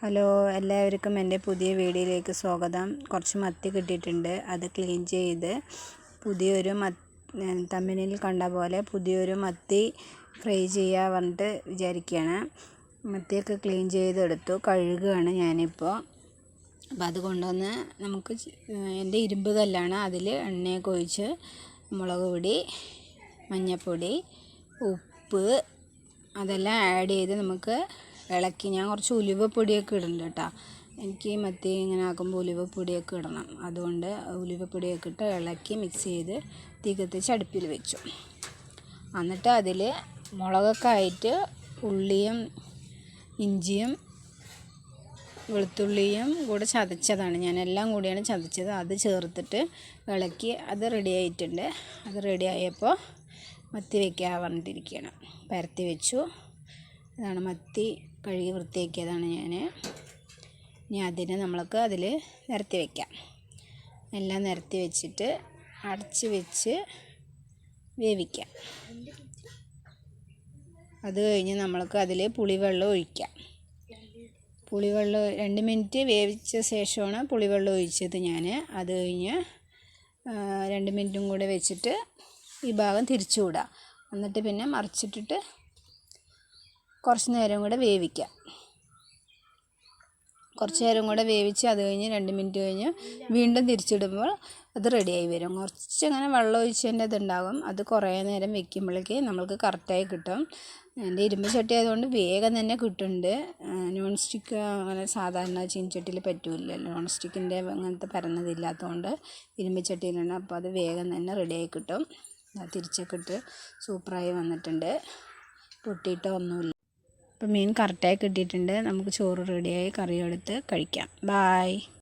Hello, എല്ലാവർക്കും എൻ്റെ പുതിയ വീഡിയോയിലേക്ക് സ്വാഗതം. കുറച്ച് മത്തി കിട്ടിയിട്ടുണ്ട്. അത് ക്ലീൻ ചെയ്ത് പുതിയൊരു തമ്മിലിൽ കണ്ട പോലെ പുതിയൊരു മത്തി ഫ്രൈ ചെയ്യാൻ പറഞ്ഞിട്ട് വിചാരിക്കുകയാണ്. മത്തിയൊക്കെ ക്ലീൻ ചെയ്തെടുത്തു, കഴുകുകയാണ് ഞാനിപ്പോൾ. അപ്പോൾ അത് കൊണ്ടുവന്ന് നമുക്ക് എൻ്റെ ഇരുമ്പ് കല്ലാണ്, അതിൽ എണ്ണയൊക്കെ ഒഴിച്ച് മുളക് പൊടി, മഞ്ഞൾപ്പൊടി, ഉപ്പ് അതെല്ലാം ആഡ് ചെയ്ത് നമുക്ക് ഇളക്കി. ഞാൻ കുറച്ച് ഉലുവപ്പൊടിയൊക്കെ ഇടുന്നുണ്ട് കേട്ടോ. എനിക്ക് മത്തി ഇങ്ങനെ ആക്കുമ്പോൾ ഉലുവപ്പൊടിയൊക്കെ ഇടണം. അതുകൊണ്ട് ഉലുവപ്പൊടിയൊക്കെ ഇട്ട് ഇളക്കി മിക്സ് ചെയ്ത് തീ കത്തിച്ച് അടുപ്പിൽ വെച്ചു. എന്നിട്ട് അതിൽ മുളകൊക്കെ ആയിട്ട് ഉള്ളിയും ഇഞ്ചിയും വെളുത്തുള്ളിയും കൂടെ ചതച്ചതാണ്, ഞാനെല്ലാം കൂടിയാണ് ചതച്ചത്. അത് ചേർത്തിട്ട് ഇളക്കി. അത് റെഡി ആയിട്ടുണ്ട്. അത് റെഡി ആയപ്പോൾ മത്തി വയ്ക്കാൻ പറഞ്ഞിട്ടിരിക്കുകയാണ്. പരത്തി വെച്ചു. ഇതാണ് മത്തി കഴുകി വൃത്തിയാക്കിയതാണ് ഞാൻ. ഇനി അതിനെ നമ്മൾക്ക് അതിൽ നിരത്തി വയ്ക്കാം. എല്ലാം നിരത്തി വെച്ചിട്ട് അടച്ച് വെച്ച് വേവിക്കാം. അത് കഴിഞ്ഞ് നമ്മൾക്ക് അതിൽ പുളിവെള്ളം ഒഴിക്കാം. പുളിവെള്ളം 2 മിനിറ്റ് വേവിച്ച ശേഷമാണ് പുളിവെള്ളം ഒഴിച്ചത് ഞാൻ. അത് കഴിഞ്ഞ് 2 മിനിറ്റും കൂടെ വെച്ചിട്ട് ഈ ഭാഗം തിരിച്ചു വിടാം. എന്നിട്ട് പിന്നെ മറിച്ചിട്ടിട്ട് കുറച്ച് നേരം കൂടെ വേവിക്കാം. കുറച്ച് നേരം കൂടെ വേവിച്ച് അത് കഴിഞ്ഞ് 2 മിനിറ്റ് കഴിഞ്ഞ് വീണ്ടും തിരിച്ചിടുമ്പോൾ അത് റെഡിയായി വരും. കുറച്ചങ്ങനെ വെള്ളം ഒഴിച്ചതിൻ്റെ ഇതുണ്ടാകും. അത് കുറേ നേരം വെക്കുമ്പോഴേക്ക് നമ്മൾക്ക് കറക്റ്റായി കിട്ടും. എൻ്റെ ഇരുമ്പ് ചട്ടി ആയതുകൊണ്ട് വേഗം തന്നെ കിട്ടുന്നുണ്ട്. നോൺ സ്റ്റിക്ക് അങ്ങനെ സാധാരണ ചീനച്ചട്ടിയിൽ പറ്റില്ലല്ലോ. നോൺ സ്റ്റിക്കിൻ്റെ അങ്ങനത്തെ പരന്നതില്ലാത്തതുകൊണ്ട് ഇരുമ്പ് ചട്ടിയിലാണ്. അപ്പോൾ അത് വേഗം തന്നെ റെഡിയായി കിട്ടും. തിരിച്ചൊക്കെ ഇട്ട് സൂപ്പറായി വന്നിട്ടുണ്ട്. പൊട്ടിയിട്ടോ ഒന്നുമില്ല. അപ്പോൾ മീൻ കറക്റ്റായി കിട്ടിയിട്ടുണ്ട്. നമുക്ക് ചോറ് റെഡിയായി കറിയെടുത്ത് കഴിക്കാം. ബായ്.